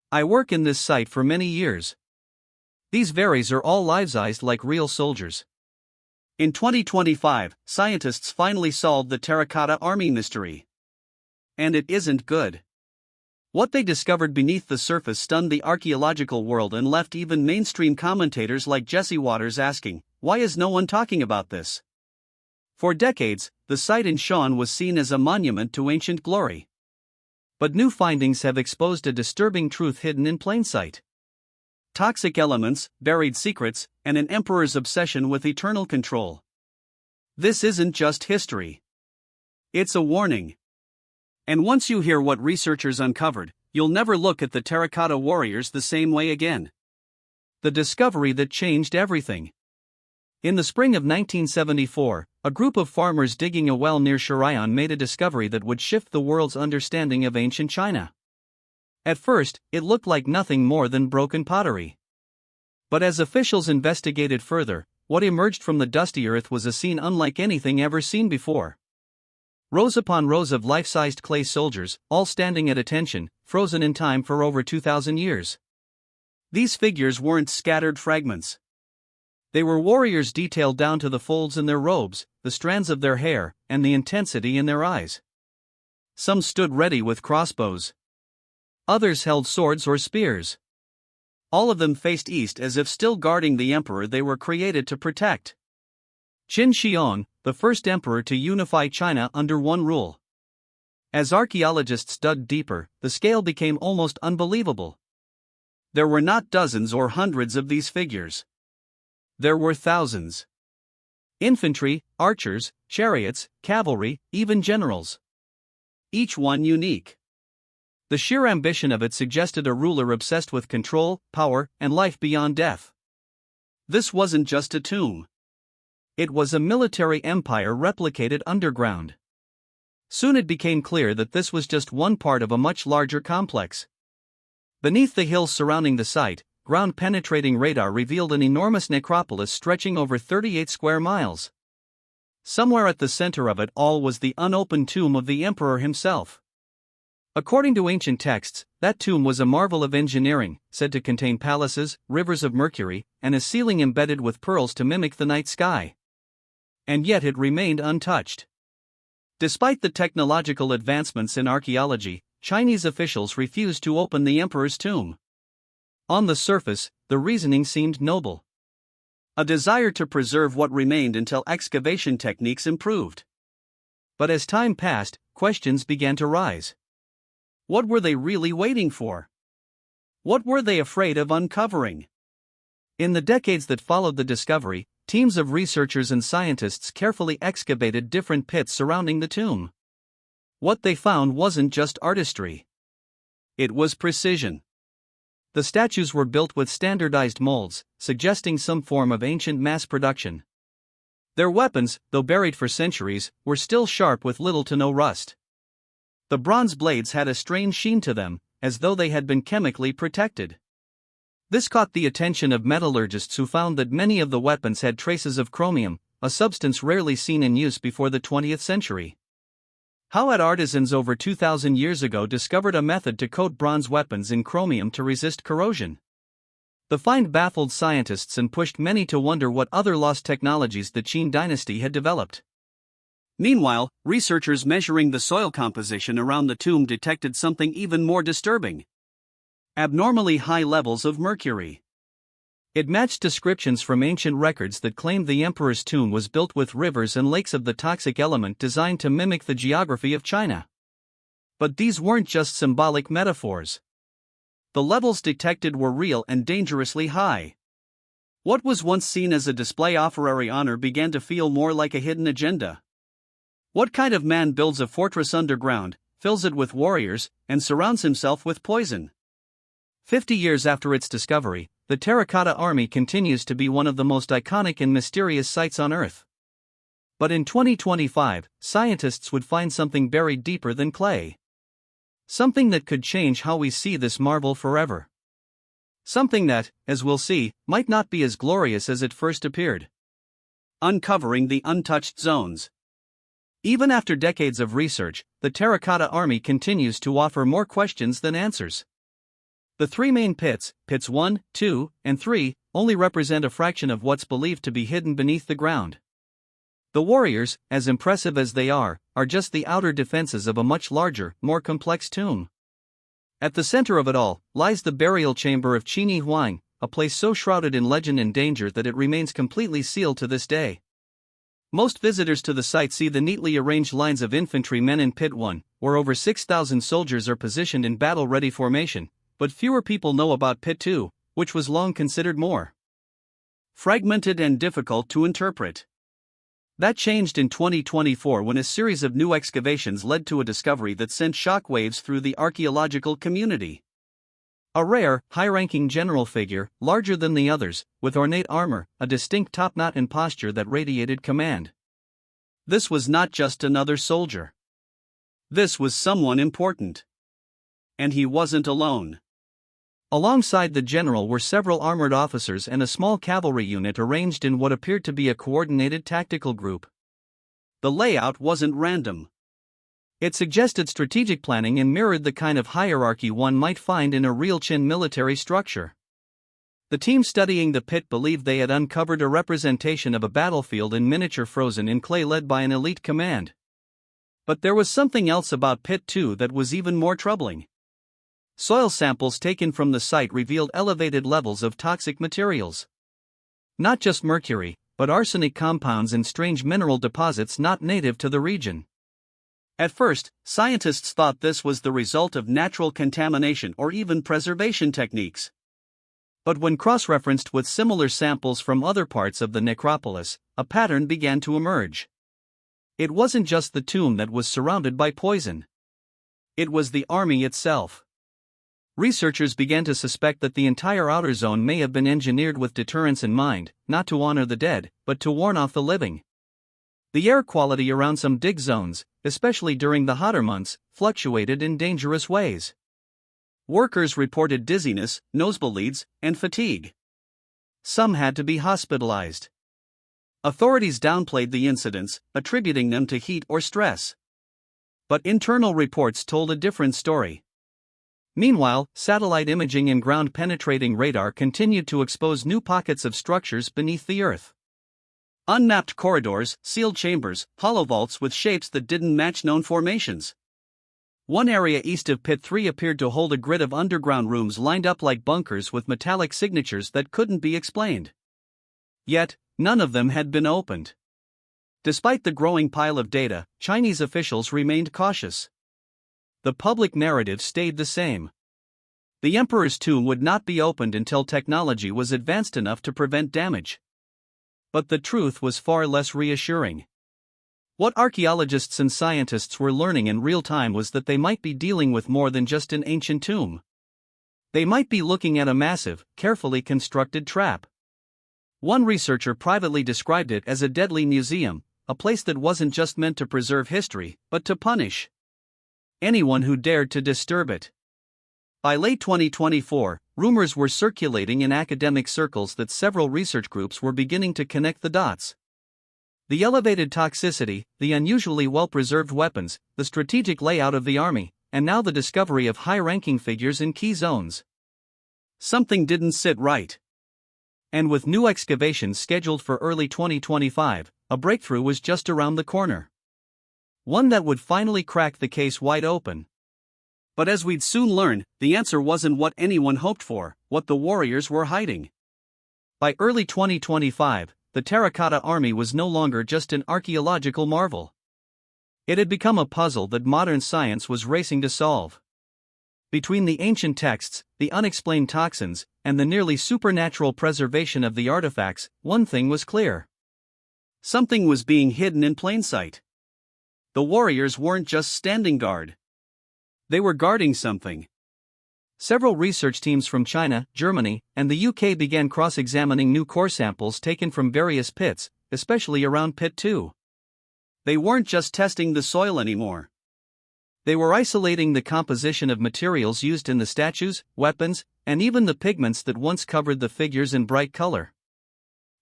I work in this site for many years. These varies are all life-sized like real soldiers. In 2025, scientists finally solved the Terracotta Army mystery. And it isn't good. What they discovered beneath the surface stunned the archaeological world and left even mainstream commentators like Jesse Waters asking, why is no one talking about this? For decades, the site in Shan was seen as a monument to ancient glory. But new findings have exposed a disturbing truth hidden in plain sight. Toxic elements, buried secrets, and an emperor's obsession with eternal control. This isn't just history. It's a warning. And once you hear what researchers uncovered, you'll never look at the terracotta warriors the same way again. The discovery that changed everything. In the spring of 1974, a group of farmers digging a well near Shirayan made a discovery that would shift the world's understanding of ancient China. At first, it looked like nothing more than broken pottery. But as officials investigated further, what emerged from the dusty earth was a scene unlike anything ever seen before. Rows upon rows of life-sized clay soldiers, all standing at attention, frozen in time for over 2,000 years. These figures weren't scattered fragments. They were warriors detailed down to the folds in their robes, the strands of their hair, and the intensity in their eyes. Some stood ready with crossbows. Others held swords or spears. All of them faced east as if still guarding the emperor they were created to protect. Qin Shi, the first emperor to unify China under one rule. As archaeologists dug deeper, the scale became almost unbelievable. There were not dozens or hundreds of these figures. There were thousands. Infantry, archers, chariots, cavalry, even generals. Each one unique. The sheer ambition of it suggested a ruler obsessed with control, power, and life beyond death. This wasn't just a tomb. It was a military empire replicated underground. Soon it became clear that this was just one part of a much larger complex. Beneath the hills surrounding the site, ground-penetrating radar revealed an enormous necropolis stretching over 38 square miles. Somewhere at the center of it all was the unopened tomb of the emperor himself. According to ancient texts, that tomb was a marvel of engineering, said to contain palaces, rivers of mercury, and a ceiling embedded with pearls to mimic the night sky. And yet it remained untouched. Despite the technological advancements in archaeology, Chinese officials refused to open the emperor's tomb. On the surface, the reasoning seemed noble. A desire to preserve what remained until excavation techniques improved. But as time passed, questions began to rise. What were they really waiting for? What were they afraid of uncovering? In the decades that followed the discovery, teams of researchers and scientists carefully excavated different pits surrounding the tomb. What they found wasn't just artistry. It was precision. The statues were built with standardized molds, suggesting some form of ancient mass production. Their weapons, though buried for centuries, were still sharp with little to no rust. The bronze blades had a strange sheen to them, as though they had been chemically protected. This caught the attention of metallurgists who found that many of the weapons had traces of chromium, a substance rarely seen in use before the 20th century. How had artisans over 2,000 years ago discovered a method to coat bronze weapons in chromium to resist corrosion? The find baffled scientists and pushed many to wonder what other lost technologies the Qin dynasty had developed. Meanwhile, researchers measuring the soil composition around the tomb detected something even more disturbing. Abnormally high levels of mercury. It matched descriptions from ancient records that claimed the emperor's tomb was built with rivers and lakes of the toxic element designed to mimic the geography of China. But these weren't just symbolic metaphors. The levels detected were real and dangerously high. What was once seen as a display honorary honor began to feel more like a hidden agenda. What kind of man builds a fortress underground, fills it with warriors, and surrounds himself with poison? 50 years after its discovery, the Terracotta Army continues to be one of the most iconic and mysterious sites on Earth. But in 2025, scientists would find something buried deeper than clay. Something that could change how we see this marvel forever. Something that, as we'll see, might not be as glorious as it first appeared. Uncovering the untouched zones. Even after decades of research, the Terracotta Army continues to offer more questions than answers. The three main pits, pits 1, 2, and 3, only represent a fraction of what's believed to be hidden beneath the ground. The warriors, as impressive as they are just the outer defenses of a much larger, more complex tomb. At the center of it all lies the burial chamber of Qini Huang, a place so shrouded in legend and danger that it remains completely sealed to this day. Most visitors to the site see the neatly arranged lines of infantry men in Pit 1, where over 6,000 soldiers are positioned in battle-ready formation, but fewer people know about Pit 2, which was long considered more fragmented and difficult to interpret. That changed in 2024 when a series of new excavations led to a discovery that sent shockwaves through the archaeological community. A rare, high-ranking general figure, larger than the others, with ornate armor, a distinct top knot and posture that radiated command. This was not just another soldier. This was someone important. And he wasn't alone. Alongside the general were several armored officers and a small cavalry unit arranged in what appeared to be a coordinated tactical group. The layout wasn't random. It suggested strategic planning and mirrored the kind of hierarchy one might find in a real Qin military structure. The team studying the pit believed they had uncovered a representation of a battlefield in miniature frozen in clay led by an elite command. But there was something else about Pit 2 that was even more troubling. Soil samples taken from the site revealed elevated levels of toxic materials. Not just mercury, but arsenic compounds and strange mineral deposits not native to the region. At first, scientists thought this was the result of natural contamination or even preservation techniques. But when cross-referenced with similar samples from other parts of the necropolis, a pattern began to emerge. It wasn't just the tomb that was surrounded by poison. It was the army itself. Researchers began to suspect that the entire outer zone may have been engineered with deterrence in mind, not to honor the dead, but to warn off the living. The air quality around some dig zones, especially during the hotter months, fluctuated in dangerous ways. Workers reported dizziness, nosebleeds, and fatigue. Some had to be hospitalized. Authorities downplayed the incidents, attributing them to heat or stress. But internal reports told a different story. Meanwhile, satellite imaging and ground-penetrating radar continued to expose new pockets of structures beneath the earth. Unmapped corridors, sealed chambers, hollow vaults with shapes that didn't match known formations. One area east of Pit 3 appeared to hold a grid of underground rooms lined up like bunkers with metallic signatures that couldn't be explained. Yet, none of them had been opened. Despite the growing pile of data, Chinese officials remained cautious. The public narrative stayed the same. The emperor's tomb would not be opened until technology was advanced enough to prevent damage. But the truth was far less reassuring. What archaeologists and scientists were learning in real time was that they might be dealing with more than just an ancient tomb. They might be looking at a massive, carefully constructed trap. One researcher privately described it as a deadly museum, a place that wasn't just meant to preserve history, but to punish anyone who dared to disturb it. By late 2024, rumors were circulating in academic circles that several research groups were beginning to connect the dots. The elevated toxicity, the unusually well-preserved weapons, the strategic layout of the army, and now the discovery of high-ranking figures in key zones. Something didn't sit right. And with new excavations scheduled for early 2025, a breakthrough was just around the corner. One that would finally crack the case wide open. But as we'd soon learn, the answer wasn't what anyone hoped for, what the warriors were hiding. By early 2025, the Terracotta army was no longer just an archaeological marvel. It had become a puzzle that modern science was racing to solve. Between the ancient texts, the unexplained toxins, and the nearly supernatural preservation of the artifacts, one thing was clear. Something was being hidden in plain sight. The warriors weren't just standing guard. They were guarding something. Several research teams from China, Germany, and the UK began cross-examining new core samples taken from various pits, especially around Pit 2. They weren't just testing the soil anymore. They were isolating the composition of materials used in the statues, weapons, and even the pigments that once covered the figures in bright color.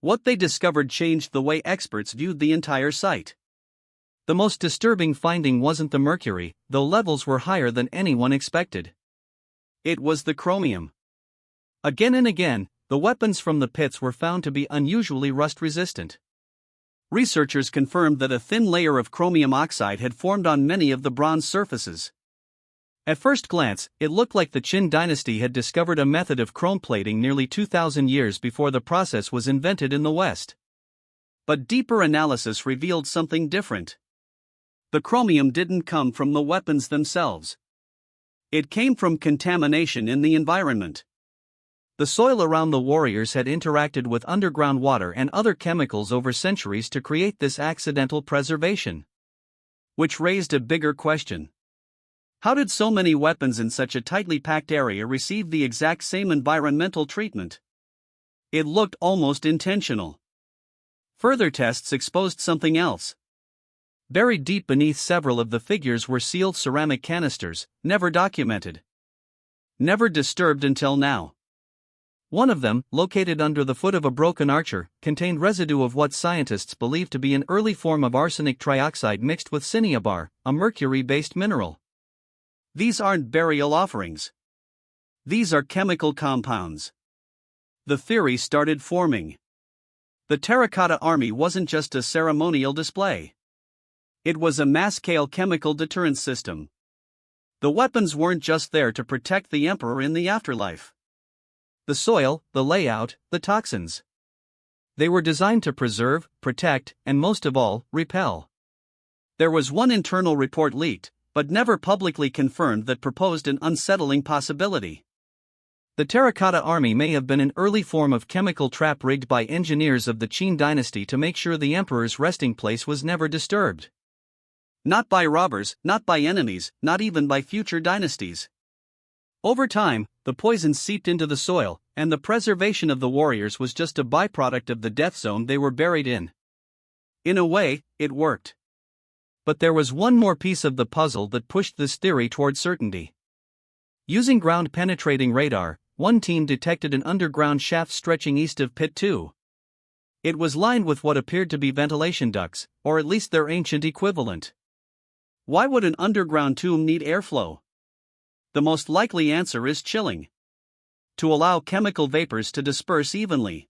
What they discovered changed the way experts viewed the entire site. The most disturbing finding wasn't the mercury, though levels were higher than anyone expected. It was the chromium. Again and again, the weapons from the pits were found to be unusually rust-resistant. Researchers confirmed that a thin layer of chromium oxide had formed on many of the bronze surfaces. At first glance, it looked like the Qin dynasty had discovered a method of chrome plating nearly 2,000 years before the process was invented in the West. But deeper analysis revealed something different. The chromium didn't come from the weapons themselves. It came from contamination in the environment. The soil around the warriors had interacted with underground water and other chemicals over centuries to create this accidental preservation. Which raised a bigger question. How did so many weapons in such a tightly packed area receive the exact same environmental treatment? It looked almost intentional. Further tests exposed something else. Buried deep beneath several of the figures were sealed ceramic canisters, never documented. Never disturbed until now. One of them, located under the foot of a broken archer, contained residue of what scientists believe to be an early form of arsenic trioxide mixed with cinnabar, a mercury-based mineral. These aren't burial offerings. These are chemical compounds. The theory started forming. The Terracotta Army wasn't just a ceremonial display. It was a mass-scale chemical deterrence system. The weapons weren't just there to protect the emperor in the afterlife. The soil, the layout, the toxins. They were designed to preserve, protect, and most of all, repel. There was one internal report leaked, but never publicly confirmed, that proposed an unsettling possibility. The Terracotta Army may have been an early form of chemical trap rigged by engineers of the Qin dynasty to make sure the emperor's resting place was never disturbed. Not by robbers, not by enemies, not even by future dynasties. Over time, the poison seeped into the soil, and the preservation of the warriors was just a byproduct of the death zone they were buried in. In a way, it worked. But there was one more piece of the puzzle that pushed this theory toward certainty. Using ground-penetrating radar, one team detected an underground shaft stretching east of Pit 2. It was lined with what appeared to be ventilation ducts, or at least their ancient equivalent. Why would an underground tomb need airflow? The most likely answer is chilling. To allow chemical vapors to disperse evenly.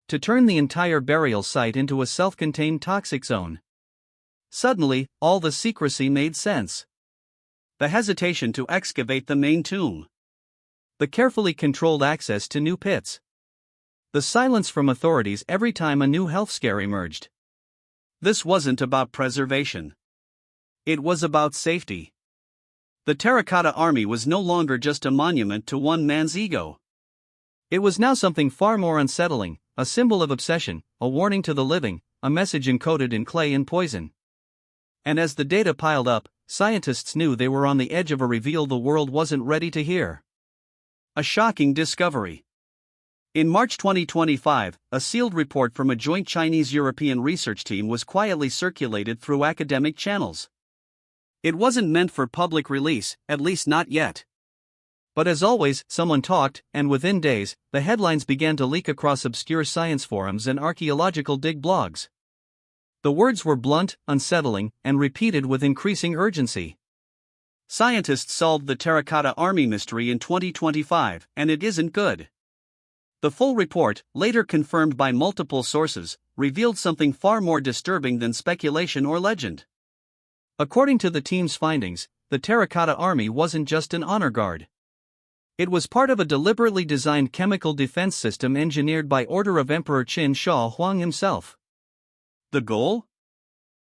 To turn the entire burial site into a self-contained toxic zone. Suddenly, all the secrecy made sense. The hesitation to excavate the main tomb. The carefully controlled access to new pits. The silence from authorities every time a new health scare emerged. This wasn't about preservation. It was about safety. The Terracotta Army was no longer just a monument to one man's ego. It was now something far more unsettling, a symbol of obsession, a warning to the living, a message encoded in clay and poison. And as the data piled up, scientists knew they were on the edge of a reveal the world wasn't ready to hear. A shocking discovery. In March 2025, a sealed report from a joint Chinese-European research team was quietly circulated through academic channels. It wasn't meant for public release, at least not yet. But as always, someone talked, and within days, the headlines began to leak across obscure science forums and archaeological dig blogs. The words were blunt, unsettling, and repeated with increasing urgency. Scientists solved the Terracotta Army mystery in 2025, and it isn't good. The full report, later confirmed by multiple sources, revealed something far more disturbing than speculation or legend. According to the team's findings, the Terracotta Army wasn't just an honor guard. It was part of a deliberately designed chemical defense system engineered by order of Emperor Qin Shi Huang himself. The goal?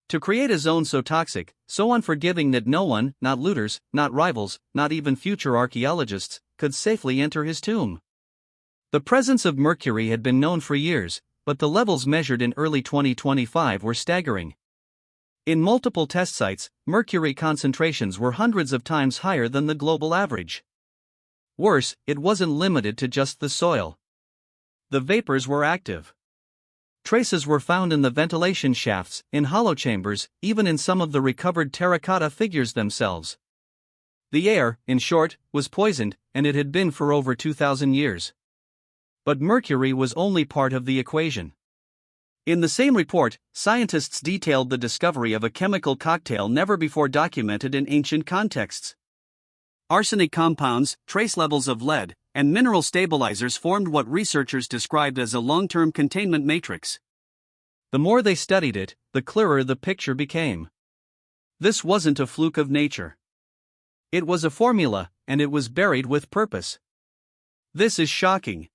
To create a zone so toxic, so unforgiving that no one, not looters, not rivals, not even future archaeologists, could safely enter his tomb. The presence of mercury had been known for years, but the levels measured in early 2025 were staggering. In multiple test sites, mercury concentrations were hundreds of times higher than the global average. Worse, it wasn't limited to just the soil. The vapors were active. Traces were found in the ventilation shafts, in hollow chambers, even in some of the recovered terracotta figures themselves. The air, in short, was poisoned, and it had been for over 2,000 years. But mercury was only part of the equation. In the same report, scientists detailed the discovery of a chemical cocktail never before documented in ancient contexts. Arsenic compounds, trace levels of lead, and mineral stabilizers formed what researchers described as a long-term containment matrix. The more they studied it, the clearer the picture became. This wasn't a fluke of nature. It was a formula, and it was buried with purpose. This is shocking.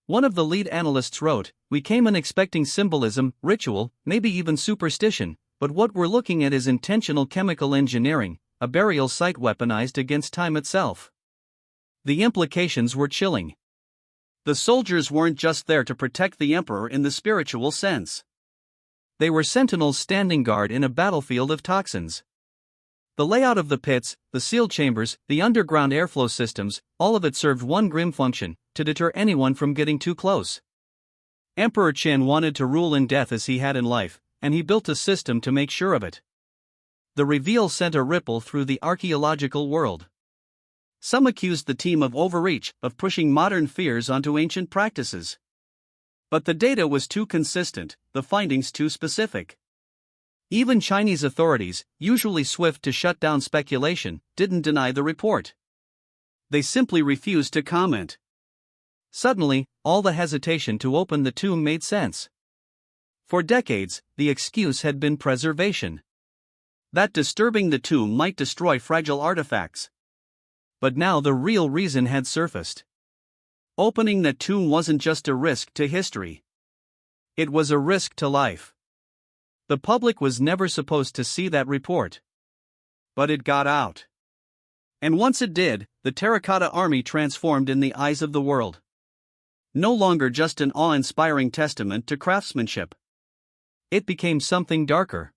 One of the lead analysts wrote, "We came in expecting symbolism, ritual, maybe even superstition, but what we're looking at is intentional chemical engineering, a burial site weaponized against time itself." The implications were chilling. The soldiers weren't just there to protect the emperor in the spiritual sense. They were sentinels standing guard in a battlefield of toxins. The layout of the pits, the sealed chambers, the underground airflow systems, all of it served one grim function: to deter anyone from getting too close. Emperor Qin wanted to rule in death as he had in life, and he built a system to make sure of it. The reveal sent a ripple through the archaeological world. Some accused the team of overreach, of pushing modern fears onto ancient practices. But the data was too consistent, the findings too specific. Even Chinese authorities, usually swift to shut down speculation, didn't deny the report. They simply refused to comment. Suddenly, all the hesitation to open the tomb made sense. For decades, the excuse had been preservation. That disturbing the tomb might destroy fragile artifacts. But now the real reason had surfaced. Opening the tomb wasn't just a risk to history. It was a risk to life. The public was never supposed to see that report. But it got out. And once it did, the Terracotta Army transformed in the eyes of the world. No longer just an awe-inspiring testament to craftsmanship. It became something darker.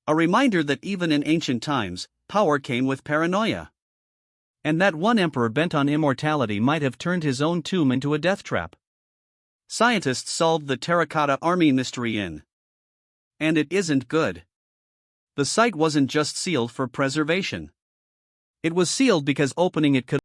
A reminder that even in ancient times, power came with paranoia. And that one emperor bent on immortality might have turned his own tomb into a death trap. Scientists solved the Terracotta Army mystery in. And it isn't good. The site wasn't just sealed for preservation. It was sealed because opening it could